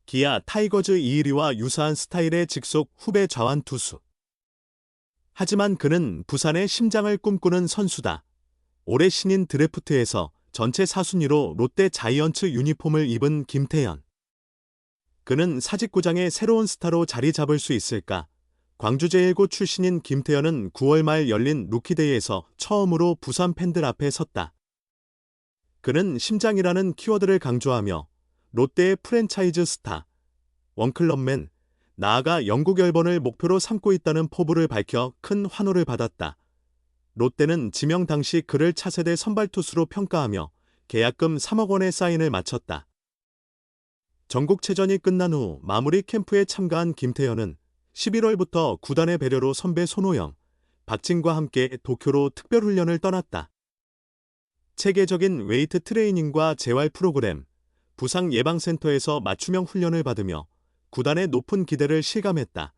기아 타이거즈 이일이와 유사한 스타일의 직속 후배 좌완 투수. 하지만 그는 부산의 심장을 꿈꾸는 선수다. 올해 신인 드래프트에서 전체 4순위로 롯데 자이언츠 유니폼을 입은 김태현. 그는 사직구장의 새로운 스타로 자리 잡을 수 있을까? 광주 제1고 출신인 김태현은 9월 말 열린 루키데이에서 처음으로 부산 팬들 앞에 섰다. 그는 심장이라는 키워드를 강조하며 롯데의 프랜차이즈 스타, 원클럽맨, 나아가 영국 열번을 목표로 삼고 있다는 포부를 밝혀 큰 환호를 받았다. 롯데는 지명 당시 그를 차세대 선발투수로 평가하며 계약금 3억 원의 사인을 마쳤다. 전국체전이 끝난 후 마무리 캠프에 참가한 김태현은 11월부터 구단의 배려로 선배 손호영, 박진과 함께 도쿄로 특별훈련을 떠났다. 체계적인 웨이트 트레이닝과 재활 프로그램, 부상 예방센터에서 맞춤형 훈련을 받으며 구단의 높은 기대를 실감했다.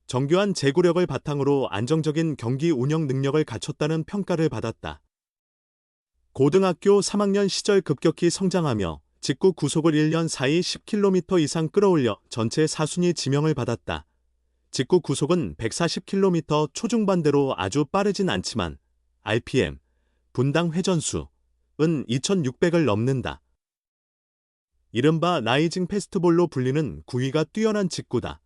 정교한 제구력을 바탕으로 안정적인 경기 운영 능력을 갖췄다는 평가를 받았다. 고등학교 3학년 시절 급격히 성장하며 직구 구속을 1년 사이 10km 이상 끌어올려 전체 4순위 지명을 받았다. 직구 구속은 140km 초중반대로 아주 빠르진 않지만 RPM, 분당 회전수은 2600을 넘는다. 이른바 라이징 패스트볼로 불리는 구위가 뛰어난 직구다.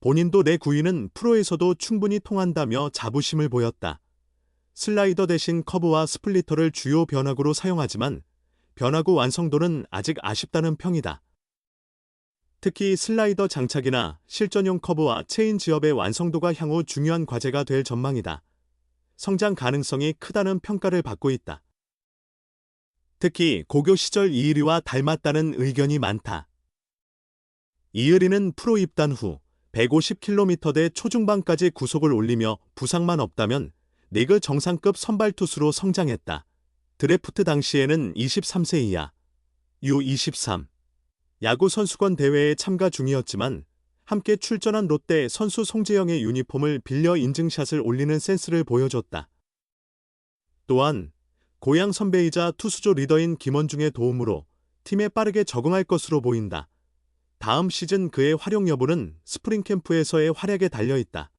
본인도 내 구위는 프로에서도 충분히 통한다며 자부심을 보였다. 슬라이더 대신 커브와 스플리터를 주요 변화구로 사용하지만 변화구 완성도는 아직 아쉽다는 평이다. 특히 슬라이더 장착이나 실전용 커브와 체인지업의 완성도가 향후 중요한 과제가 될 전망이다. 성장 가능성이 크다는 평가를 받고 있다. 특히 고교 시절 이의리와 닮았다는 의견이 많다. 이의리는 프로 입단 후 150km대 초중반까지 구속을 올리며 부상만 없다면 리그 정상급 선발투수로 성장했다. 드래프트 당시에는 23세 이하, U23 야구 선수권 대회에 참가 중이었지만 함께 출전한 롯데 선수 송재영의 유니폼을 빌려 인증샷을 올리는 센스를 보여줬다. 또한 고향 선배이자 투수조 리더인 김원중의 도움으로 팀에 빠르게 적응할 것으로 보인다. 다음 시즌 그의 활용 여부는 스프링 캠프에서의 활약에 달려있다.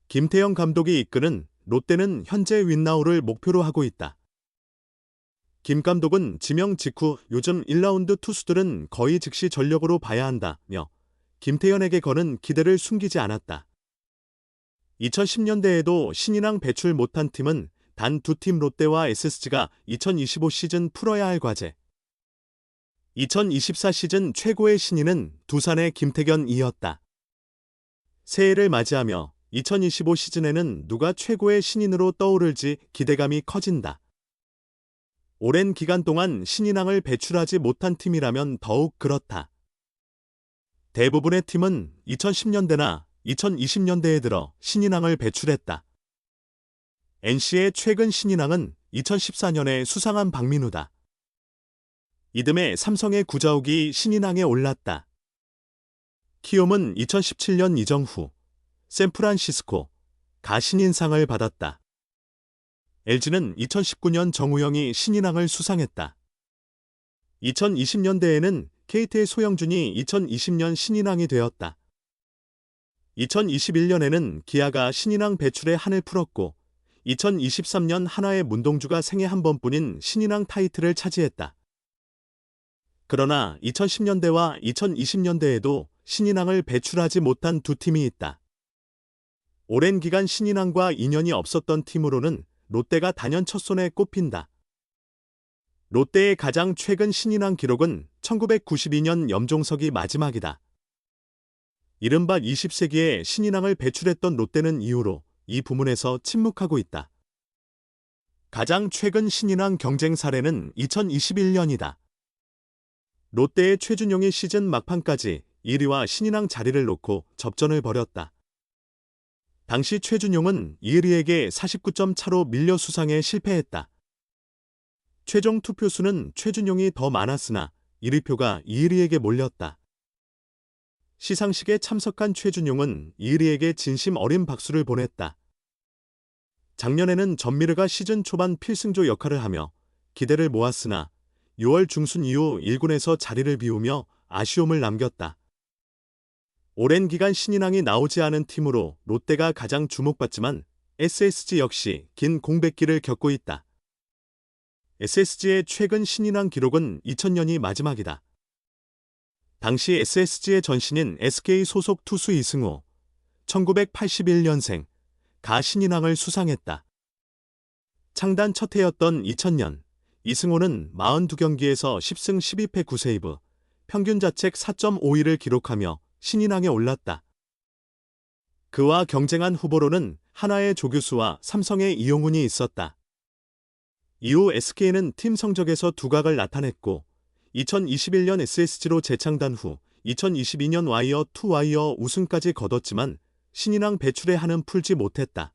김태형 감독이 이끄는 롯데는 현재 윈나우를 목표로 하고 있다. 김 감독은 지명 직후 요즘 1라운드 투수들은 거의 즉시 전력으로 봐야 한다며 김태현에게 거는 기대를 숨기지 않았다. 2010년대에도 신인왕 배출 못한 팀은 단 2팀 롯데와 SSG가 2025 시즌 풀어야 할 과제. 2024 시즌 최고의 신인은 두산의 김태견이었다. 새해를 맞이하며 2025 시즌에는 누가 최고의 신인으로 떠오를지 기대감이 커진다. 오랜 기간 동안 신인왕을 배출하지 못한 팀이라면 더욱 그렇다. 대부분의 팀은 2010년대나 2020년대에 들어 신인왕을 배출했다. NC의 최근 신인왕은 2014년에 수상한 박민우다. 이듬해 삼성의 구자욱이 신인왕에 올랐다. 키움은 2017년 이정 후 샌프란시스코 가신인상을 받았다. LG는 2019년 정우영이 신인왕을 수상했다. 2020년대에는 KT의 소영준이 2020년 신인왕이 되었다. 2021년에는 기아가 신인왕 배출에 한을 풀었고 2023년 한화의 문동주가 생애 한 번뿐인 신인왕 타이틀을 차지했다. 그러나 2010년대와 2020년대에도 신인왕을 배출하지 못한 두 팀이 있다. 오랜 기간 신인왕과 인연이 없었던 팀으로는 롯데가 단연 첫손에 꼽힌다. 롯데의 가장 최근 신인왕 기록은 1992년 염종석이 마지막이다. 이른바 20세기에 신인왕을 배출했던 롯데는 이후로 이 부문에서 침묵하고 있다. 가장 최근 신인왕 경쟁 사례는 2021년이다. 롯데의 최준용이 시즌 막판까지 1위와 신인왕 자리를 놓고 접전을 벌였다. 당시 최준용은 이의리에게 49점 차로 밀려 수상에 실패했다. 최종 투표수는 최준용이 더 많았으나 1위표가 이의리에게 몰렸다. 시상식에 참석한 최준용은 이의리에게 진심 어린 박수를 보냈다. 작년에는 전미르가 시즌 초반 필승조 역할을 하며 기대를 모았으나 6월 중순 이후 1군에서 자리를 비우며 아쉬움을 남겼다. 오랜 기간 신인왕이 나오지 않은 팀으로 롯데가 가장 주목받지만 SSG 역시 긴 공백기를 겪고 있다. SSG의 최근 신인왕 기록은 2000년이 마지막이다. 당시 SSG의 전신인 SK 소속 투수 이승호, 1981년생, 가 신인왕을 수상했다. 창단 첫 해였던 2000년, 이승호는 42경기에서 10승 12패 9세이브, 평균 자책 4.52를 기록하며 신인왕에 올랐다. 그와 경쟁한 후보로는 한화의 조규수와 삼성의 이용훈이 있었다. 이후 SK는 팀 성적에서 두각을 나타냈고 2021년 SSG로 재창단 후 2022년 와이어 투 와이어 우승까지 거뒀지만 신인왕 배출의 한은 풀지 못했다.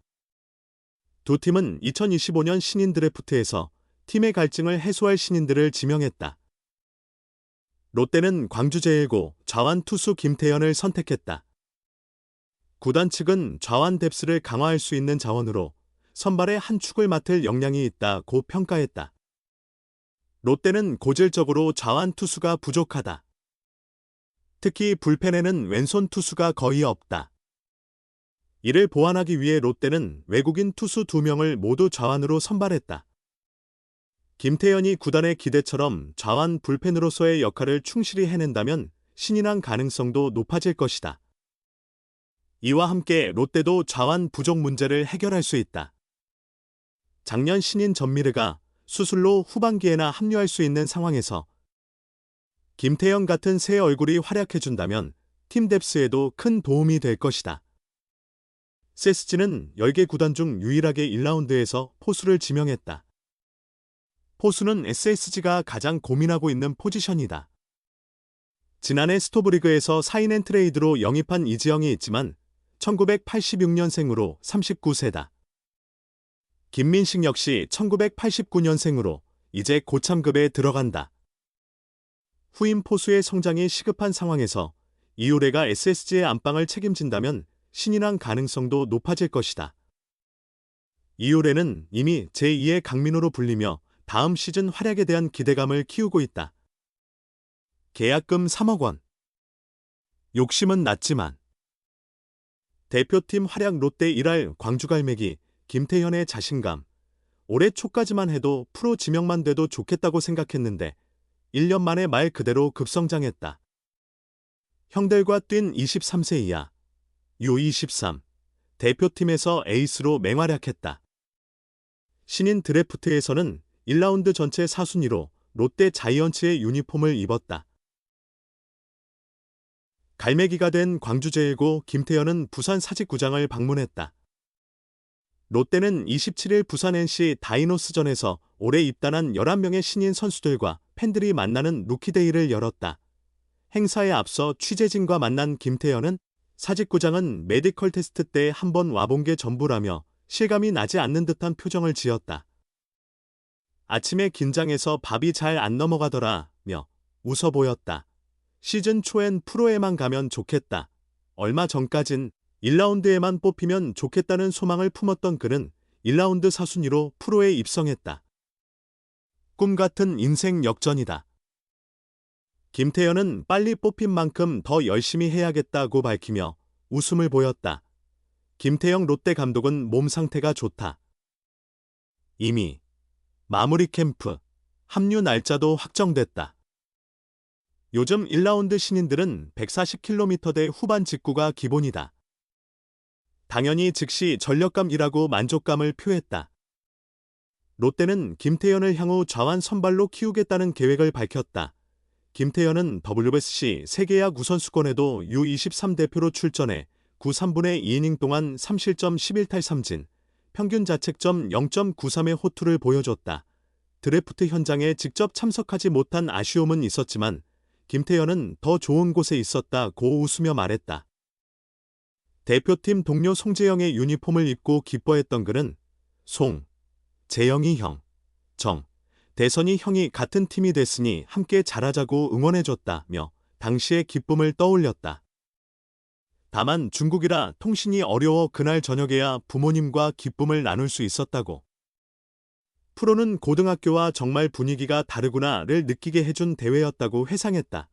두 팀은 2025년 신인 드래프트에서 팀의 갈증을 해소할 신인들을 지명했다. 롯데는 광주제일고 좌완 투수 김태현을 선택했다. 구단 측은 좌완 뎁스를 강화할 수 있는 자원으로 선발의 한 축을 맡을 역량이 있다고 평가했다. 롯데는 고질적으로 좌완 투수가 부족하다. 특히 불펜에는 왼손 투수가 거의 없다. 이를 보완하기 위해 롯데는 외국인 투수 2명을 모두 좌완으로 선발했다. 김태현이 구단의 기대처럼 좌완 불펜으로서의 역할을 충실히 해낸다면 신인왕 가능성도 높아질 것이다. 이와 함께 롯데도 좌완 부족 문제를 해결할 수 있다. 작년 신인 전미르가 수술로 후반기에나 합류할 수 있는 상황에서 김태형 같은 새 얼굴이 활약해준다면 팀 뎁스에도 큰 도움이 될 것이다. SSG는 10개 구단 중 유일하게 1라운드에서 포수를 지명했다. 포수는 SSG가 가장 고민하고 있는 포지션이다. 지난해 스토브리그에서 사인앤트레이드로 영입한 이지영이 있지만 1986년생으로 39세다. 김민식 역시 1989년생으로 이제 고참급에 들어간다. 후임 포수의 성장이 시급한 상황에서 이효래가 SSG의 안방을 책임진다면 신인왕 가능성도 높아질 것이다. 이효래는 이미 제2의 강민호로 불리며 다음 시즌 활약에 대한 기대감을 키우고 있다. 계약금 3억 원. 욕심은 났지만 대표팀 활약 롯데 1할 광주갈매기 김태현의 자신감. 올해 초까지만 해도 프로 지명만 돼도 좋겠다고 생각했는데 1년 만에 말 그대로 급성장했다. 형들과 뛴 23세 이하 U23 대표팀에서 에이스로 맹활약했다. 신인 드래프트에서는 1라운드 전체 4순위로 롯데 자이언츠의 유니폼을 입었다. 갈매기가 된 광주제일고 김태현은 부산 사직구장을 방문했다. 롯데는 27일 부산 NC 다이노스전에서 올해 입단한 11명의 신인 선수들과 팬들이 만나는 루키데이를 열었다. 행사에 앞서 취재진과 만난 김태현은 사직구장은 메디컬 테스트 때 한번 와본 게 전부라며 실감이 나지 않는 듯한 표정을 지었다. 아침에 긴장해서 밥이 잘 안 넘어가더라며 웃어 보였다. 시즌 초엔 프로에만 가면 좋겠다. 얼마 전까진 1라운드에만 뽑히면 좋겠다는 소망을 품었던 그는 1라운드 4순위로 프로에 입성했다. 꿈같은 인생 역전이다. 김태현은 빨리 뽑힌 만큼 더 열심히 해야겠다고 밝히며 웃음을 보였다. 김태형 롯데 감독은 몸 상태가 좋다. 이미 마무리 캠프, 합류 날짜도 확정됐다. 요즘 1라운드 신인들은 140km대 후반 직구가 기본이다. 당연히 즉시 전력감이라고 만족감을 표했다. 롯데는 김태현을 향후 좌완 선발로 키우겠다는 계획을 밝혔다. 김태현은 WBC 세계야구 우선수권에도 U23 대표로 출전해 9 3분의 2이닝 동안 3실점 11탈 3진, 평균 자책점 0.93의 호투를 보여줬다. 드래프트 현장에 직접 참석하지 못한 아쉬움은 있었지만 김태현은 더 좋은 곳에 있었다고 웃으며 말했다. 대표팀 동료 송재영의 유니폼을 입고 기뻐했던 그는 송, 재영이 형, 정, 대선이 형이 같은 팀이 됐으니 함께 잘하자고 응원해줬다며 당시의 기쁨을 떠올렸다. 다만 중국이라 통신이 어려워 그날 저녁에야 부모님과 기쁨을 나눌 수 있었다고. 프로는 고등학교와 정말 분위기가 다르구나를 느끼게 해준 대회였다고 회상했다.